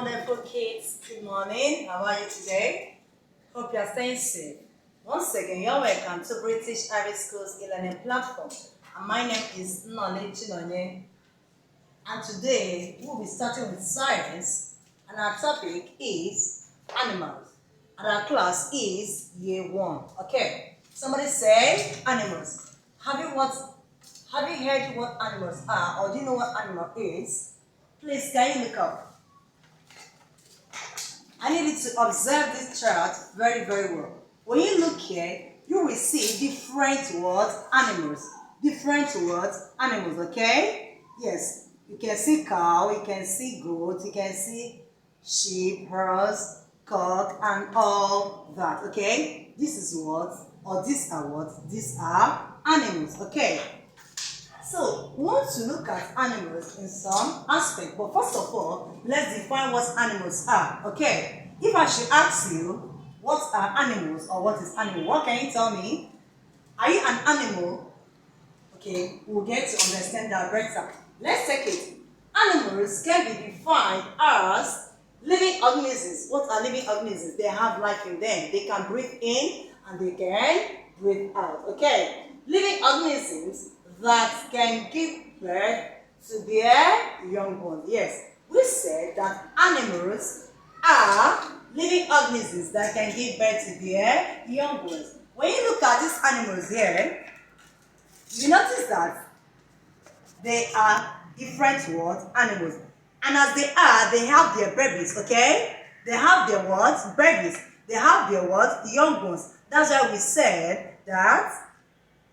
wonderful kids. Good morning. How are you today? Hope you are staying safe. Once again, you're welcome to British Irish Schools e-learning platform. And my name is Nnewi. And today, we'll be starting with science. And our topic is animals. And our class is year 1. Okay. Somebody say animals. Have you heard what animals are, or do you know what animal is? Please, can you look up? I need you to observe this chart very, very well. When you look here, you will see different words, animals. Different words, animals, okay? Yes, you can see cow, you can see goat, you can see sheep, horse, cock, and all that, okay? This is what, or these are what? These are animals, okay? So, we want to look at animals in some aspect, but first of all, let's define what animals are, okay? If I should ask you, what are animals or what is animal, what can you tell me? Are you an animal? Okay, we'll get to understand that better. Let's take it. Animals can be defined as living organisms. What are living organisms? They have life in them. They can breathe in and they can breathe out, okay? Living organisms that can give birth to their young ones. Yes, we said that animals are living organisms that can give birth to their young ones. When you look at these animals here, you notice that they are different words, animals. And as they have their babies, okay? They have their what? Babies. They have their what? Young ones. That's why we said that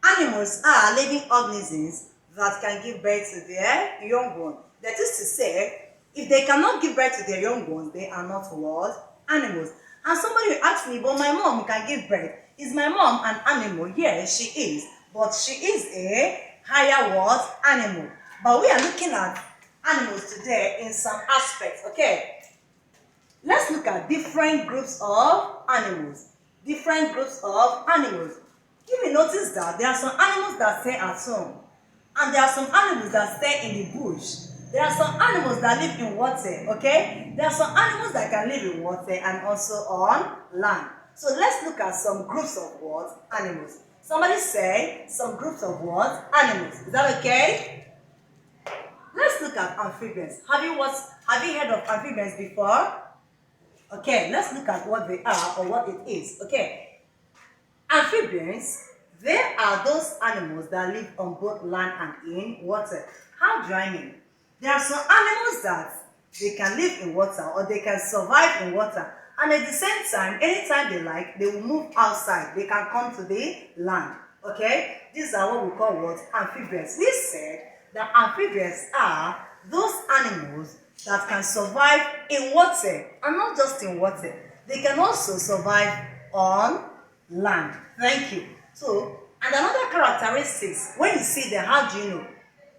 animals are living organisms that can give birth to their young ones. That is to say, if they cannot give birth to their young ones, they are not what? Animals. And somebody will ask me, but my mom can give birth. Is my mom an animal? Yes, she is. But she is a higher what? Animal. But we are looking at animals today in some aspects, okay? Let's look at different groups of animals. Different groups of animals. You will notice that there are some animals that stay at home, and there are some animals that stay in the bush. There are some animals that live in water, okay? There are some animals that can live in water and also on land. So let's look at some groups of what? Animals. Somebody say some groups of what? Animals. Is that okay? Let's look at amphibians. Have you heard of amphibians before? Okay, let's look at what they are or what it is, okay? Amphibians, they are those animals that live on both land and in water. How do I mean? There are some animals that they can live in water or they can survive in water, and at the same time, anytime they like, they will move outside. They can come to the land, okay? These are what we call what? Amphibians. We said that amphibians are those animals that can survive in water, and not just in water. They can also survive on land. Thank you. So, and another characteristics, when you see them, how do you know?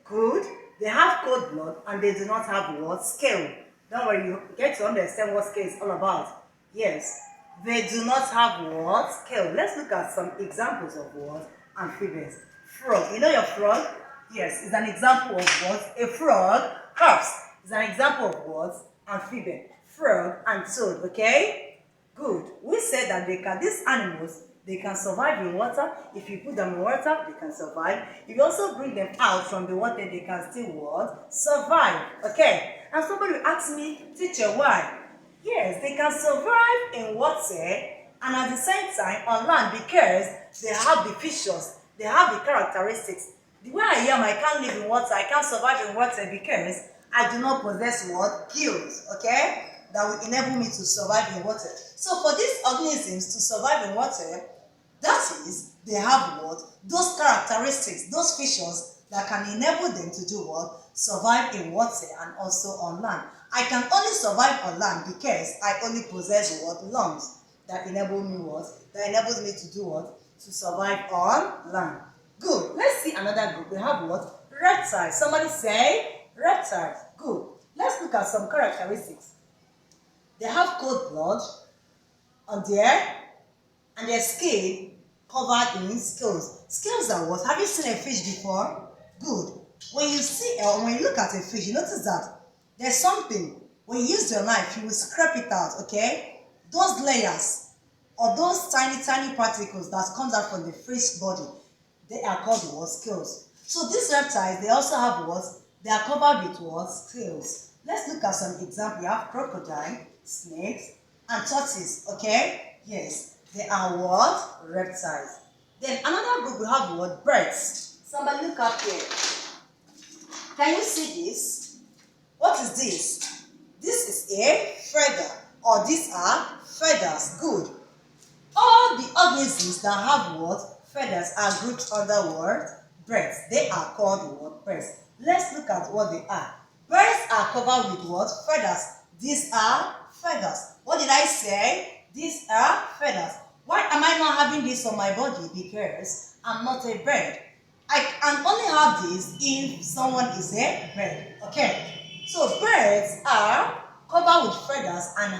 Good. They have cold blood and they do not have what? Scale. Don't worry, you get to understand what scale is all about. Yes, they do not have what? Scale. Let's look at some examples of what? Amphibians. Frog. You know your frog? Yes, it's an example of what? A frog. Horse is an example of what? Amphibian. Frog and toad, okay? Good. We said that these animals, they can survive in water. If you put them in water, they can survive. If you also bring them out from the water, they can still what? Survive. Okay. And somebody will ask me, teacher, why? Yes, they can survive in water and at the same time on land because they have the features, they have the characteristics. The way I am, I can't live in water, I can't survive in water because I do not possess what? Gills, okay? That will enable me to survive in water. So for these organisms to survive in water, that is, they have what? Those characteristics, those features that can enable them to do what? Survive in water and also on land. I can only survive on land because I only possess what? Lungs that enable me what? That enables me to do what? To survive on land. Good. Let's see another group. We have what? Reptiles. Somebody say reptiles. Good. Let's look at some characteristics. They have cold blood on and their skin covered in scales. Scales are what? Have you seen a fish before? Good. When you look at a fish, you notice that there's something When you use your knife, you will scrape it out, okay? Those layers or those tiny, tiny particles that comes out from the fish body, they are called what? Scales. So these reptiles, they also have what? They are covered with what? Scales. Let's look at some examples. We have crocodile, snakes, and tortoise, okay? Yes, they are what? Reptiles. Then another group we have what? Birds. Somebody look up here. Can you see this? What is this? This is a feather, or these are feathers. Good. All the organisms that have what? Feathers are grouped under what? Birds. They are called what? Birds. Let's look at what they are. Birds are covered with what? Feathers. These are feathers. What did I say? These are feathers. Why am I not having this on my body? Because I'm not a bird. I can only have this if someone is a bird. Okay. So birds are covered with feathers and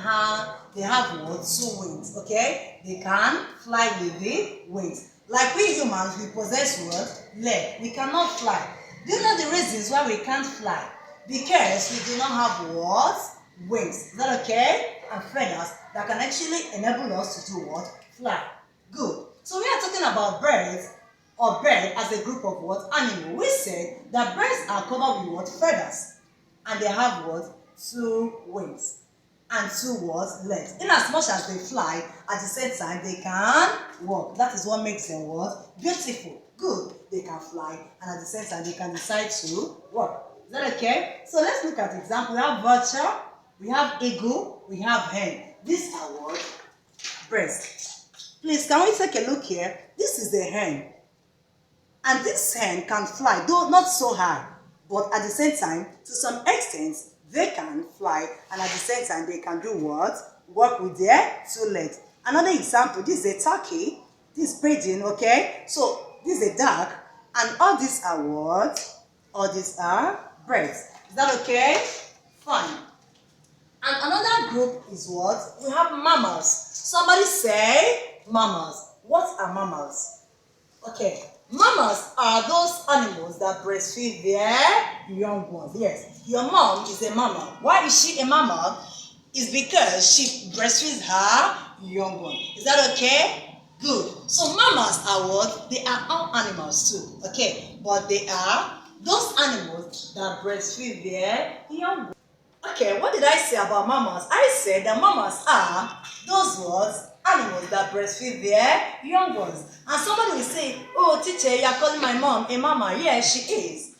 they have what? 2 wings. Okay. They can fly with the wings. Like we humans, we possess what? Leg. We cannot fly. Do you know the reasons why we can't fly? Because we do not have what? Wings. Is that okay? And feathers that can actually enable us to do what? Fly. Good. So we are talking about birds or bird as a group of what? Animal. We said that birds are covered with what? Feathers. And they have what? 2 wings. And 2 what? Legs. In as much as they fly, at the same time they can walk. That is what makes them what? Beautiful. Good. They can fly, and at the same time they can decide to walk. Is that okay? So let's look at example. We have vulture, we have eagle, we have hen. These are what? Birds. Please, can we take a look here? This is the hen. And this hen can fly, though not so high, but at the same time, to some extent, they can fly, and at the same time, they can do what? Work with their 2 legs. Another example, this is a turkey, this is pigeon, okay? So, this is a duck, and all these are what? All these are birds. Is that okay? Fine. And another group is what? We have mammals. Somebody say mammals. What are mammals? Okay. Mammals are those animals that breastfeed their young ones. Yes. Your mom is a mammal. Why is she a mammal? It's because she breastfeeds her young one. Is that okay? Good. So mammals are what? They are all animals too. Okay. But they are those animals that breastfeed their young ones. Okay, what did I say about mammals? I said that mammals are those words, animals that breastfeed their young ones. And somebody will say, oh, teacher, you are calling my mom a mama. Yes, she is.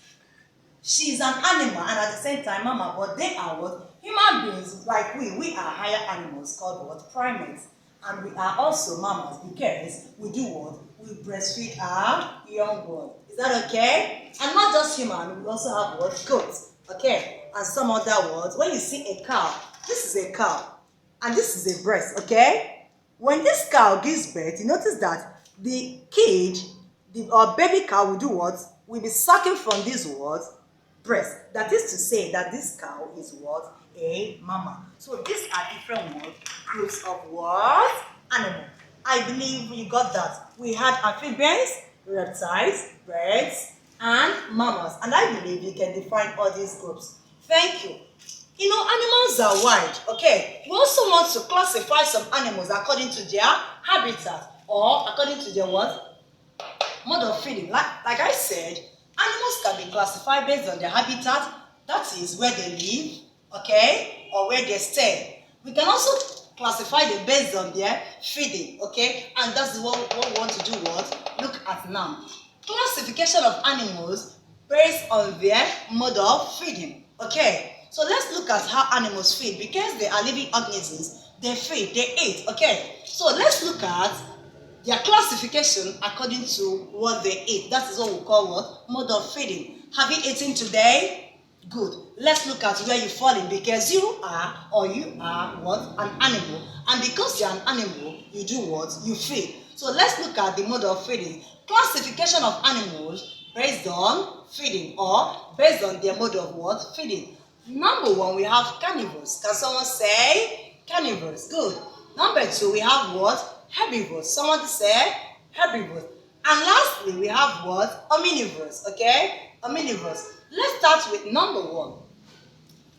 She's an animal and at the same time mama, but they are what? Human beings like we are higher animals called what? Primates. And we are also mammals because we do what? We breastfeed our young ones. Is that okay? And not just human, we also have what? Goats. Okay? And some other words. When you see a cow, this is a cow. And this is a breast, okay? When this cow gives birth, you notice that the cage, or baby cow will do what? Will be sucking from this what? Breast. That is to say that this cow is what? A mama. So these are different what? Groups of what? Animal. I believe you got that. We had amphibians, reptiles, birds, and mammals. And I believe you can define all these groups. Thank you. You know, animals are wide, okay? We also want to classify some animals according to their habitat or according to their what? Mode of feeding. Like I said, animals can be classified based on their habitat, that is where they live, okay, or where they stay. We can also classify them based on their feeding, okay, and that's what we want to do what? Look at now. Classification of animals based on their mode of feeding, okay. So let's look at how animals feed. Because they are living organisms, they feed, they eat, okay. So let's look at their classification according to what they eat. That is what we call what? Mode of feeding. Have you eaten today? Good. Let's look at where you fall in, because you are what? An animal. And because you're an animal, you do what? You feed. So let's look at the mode of feeding. Classification of animals based on feeding or based on their mode of what? Feeding. Number 1, we have carnivores. Can someone say carnivores? Good. Number 2, we have what? Herbivores. Someone say herbivores. And lastly, we have what? Omnivores. Okay? Omnivores. Let's start with number 1.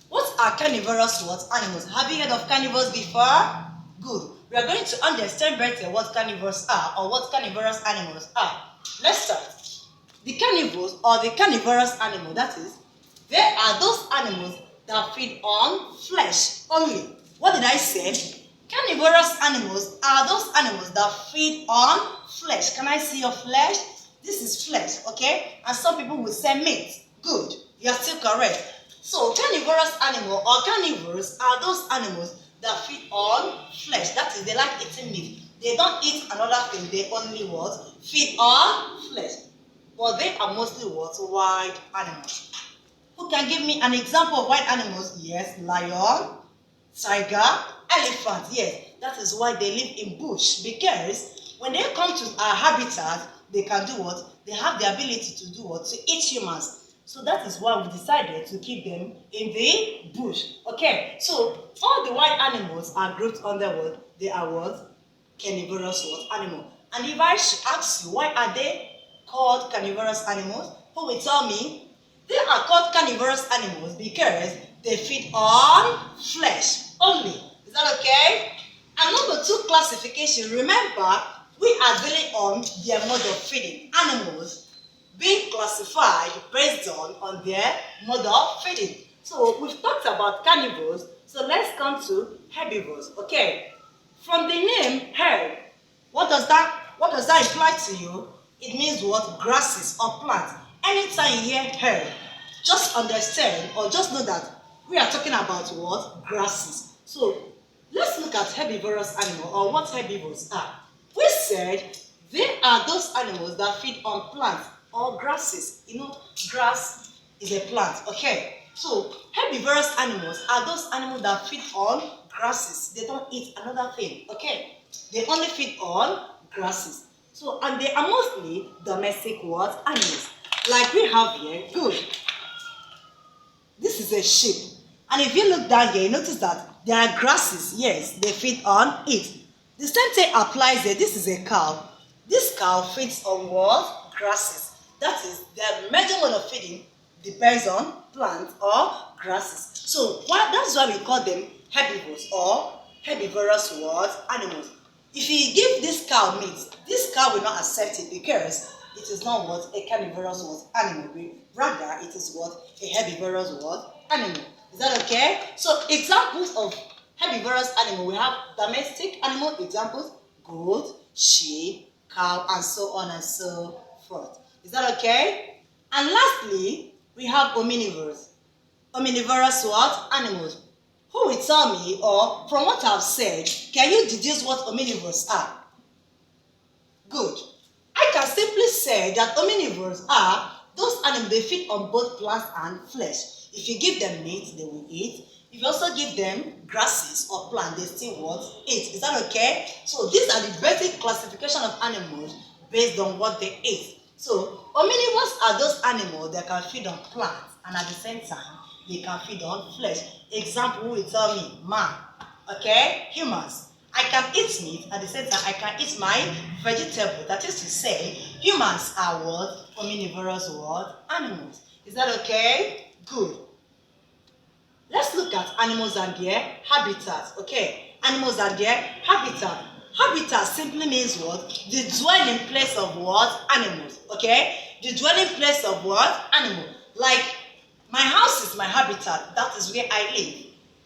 What are carnivorous what? Animals. Have you heard of carnivores before? Good. We are going to understand better what carnivores are or what carnivorous animals are. Let's start. The carnivores or the carnivorous animal, that is, they are those animals that feed on flesh only. What did I say? Carnivorous animals are those animals that feed on flesh. Can I see your flesh? This is flesh, okay? And some people will say meat. Good. You are still correct. So carnivorous animal or carnivores are those animals that feed on flesh. That is, they like eating meat. They don't eat another thing. They only what? Feed on flesh. But they are mostly what? Wild animals. Who can give me an example of wild animals? Yes, lion, tiger, elephant. Yes, that is why they live in bush, because when they come to our habitat, they can do what? They have the ability to do what? To eat humans. So that is why we decided to keep them in the bush. Okay, so all the wild animals are grouped under what? They are what? Carnivorous what? Animal. And if I should ask you, why are they called carnivorous animals? Who will tell me? They are called carnivorous animals because they feed on flesh only. Is that okay? And number two classification, remember, we are dealing on their mode of feeding. Animals being classified based on their mode of feeding. So we've talked about carnivores, so let's come to herbivores. Okay. From the name herb, what does that imply to you? It means what? Grasses or plants. Anytime you hear herb, just understand or just know that we are talking about what? Grasses. So let's look at herbivorous animal or what herbivores are. We said they are those animals that feed on plants or grasses. You know, grass is a plant. Okay. So herbivorous animals are those animals that feed on grasses. They don't eat another thing. Okay. They only feed on grasses. So, and they are mostly domestic what? Animals. Like we have here, good. This is a sheep. And if you look down here, you notice that there are grasses. Yes, they feed on it. The same thing applies here. This is a cow. This cow feeds on what? Grasses. That is, their major mode of feeding depends on plants or grasses. So that's why we call them herbivores or herbivorous what? Animals. If you give this cow meat, this cow will not accept it because it is not what? A carnivorous what? Animal. Rather, it is what? A herbivorous what? Animal. Is that okay? So examples of herbivorous animal, we have domestic animal examples, goat, sheep, cow, and so on and so forth. Is that okay? And lastly, we have omnivores. Omnivorous what? Animals. Who will tell me, or from what I've said, can you deduce what omnivores are? Good. I can simply say that omnivores are those animals, they feed on both plants and flesh. If you give them meat, they will eat. If you also give them grasses or plants, they still what? Eat. Is that okay? So these are the basic classification of animals based on what they eat. So omnivores are those animals that can feed on plants and at the same time they can feed on flesh. Example, who will tell me? Man. Okay? Humans. I can eat meat, at the same time I can eat my vegetable. That is to say, humans are what? Omnivorous what? Animals. Is that okay? Good. Let's look at animals and their habitat. Okay? Animals and their habitat. Habitat simply means what? The dwelling place of what? Animals. Okay? The dwelling place of what? Animal. Like, my house is my habitat. That is where I live.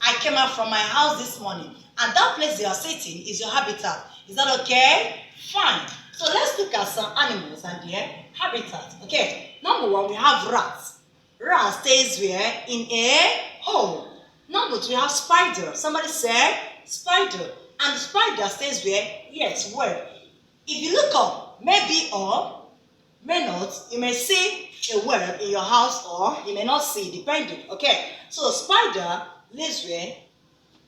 I came out from my house this morning, and that place you are sitting is your habitat. Is that okay? Fine. So let's look at some animals and their habitat. Okay. Number one, we have rats. Rat stays where? In a hole. Number two, we have spider. Somebody said spider. And spider stays where? Yes, web. If you look up, maybe or may not, you may see a web in your house or you may not see, depending. Okay. So spider lives where?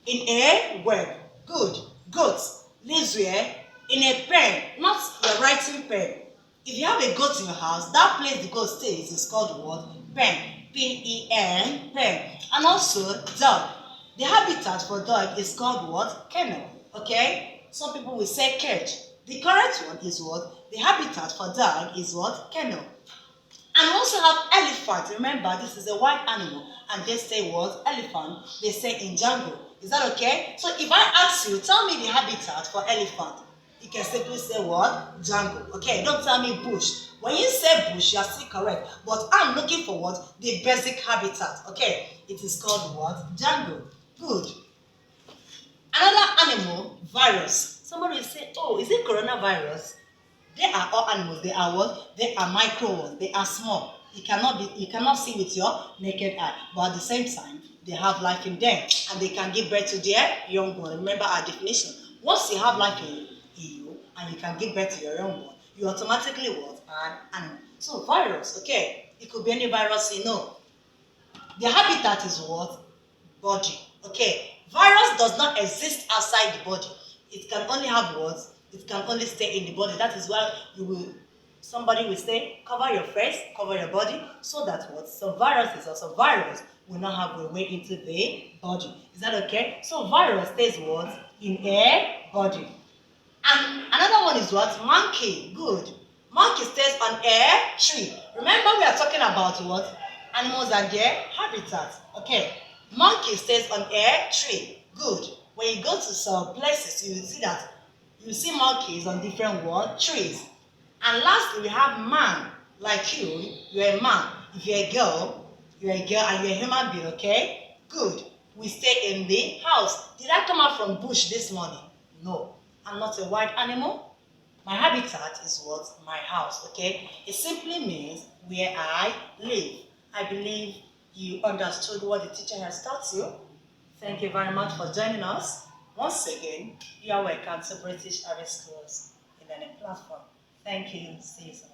In a web. Good. Goat lives where? In a pen, not your writing pen. If you have a goat in your house, that place the goat stays is called what? Pen. P-E-N, pen. And also dog. The habitat for dog is called what? Kennel. Okay? Some people will say cage. The correct one is what? The habitat for dog is what? Kennel. And we also have elephant. Remember, this is a wild animal. and they say what? Elephant. They say in jungle. Is that okay? So if I ask you, tell me the habitat for elephant. You can simply say what? Jungle. Okay, don't tell me bush. When you say bush, you are still correct. But I'm looking for what? The basic habitat. Okay, it is called what? Jungle. Good. Another animal, virus. Somebody will say, oh, is it coronavirus? They are all animals. They are what? They are micro ones. They are small. You cannot see with your naked eye. But at the same time, they have life in them. And they can give birth to their young one. Remember our definition. Once you have life in you and you can give birth to your young one, you automatically what? An animal. So virus, okay. It could be any virus you know. The habitat is what? Body. Okay. Virus does not exist outside the body. It can only have what? It can only stay in the body. That is why somebody will say, cover your face, cover your body, so that what? Some viruses or some virus will not have a way into the body. Is that okay? So virus stays what? In a body. And another one is what? Monkey. Good. Monkey stays on a tree. Remember we are talking about what? Animals and their habitat. Okay. Monkey stays on a tree. Good. When you go to some places, you will see that you see monkeys on different what? Trees. And lastly, we have man. Like you're a man. If you're a girl and you're a human being, okay? Good. We stay in the house. Did I come out from bush this morning? No. I'm not a wild animal. My habitat is what? My house, okay? It simply means where I live. I believe you understood what the teacher has taught you. Thank you very much for joining us. Once again, you are welcome to British Irish Schools in any platform. Thank you. See you soon.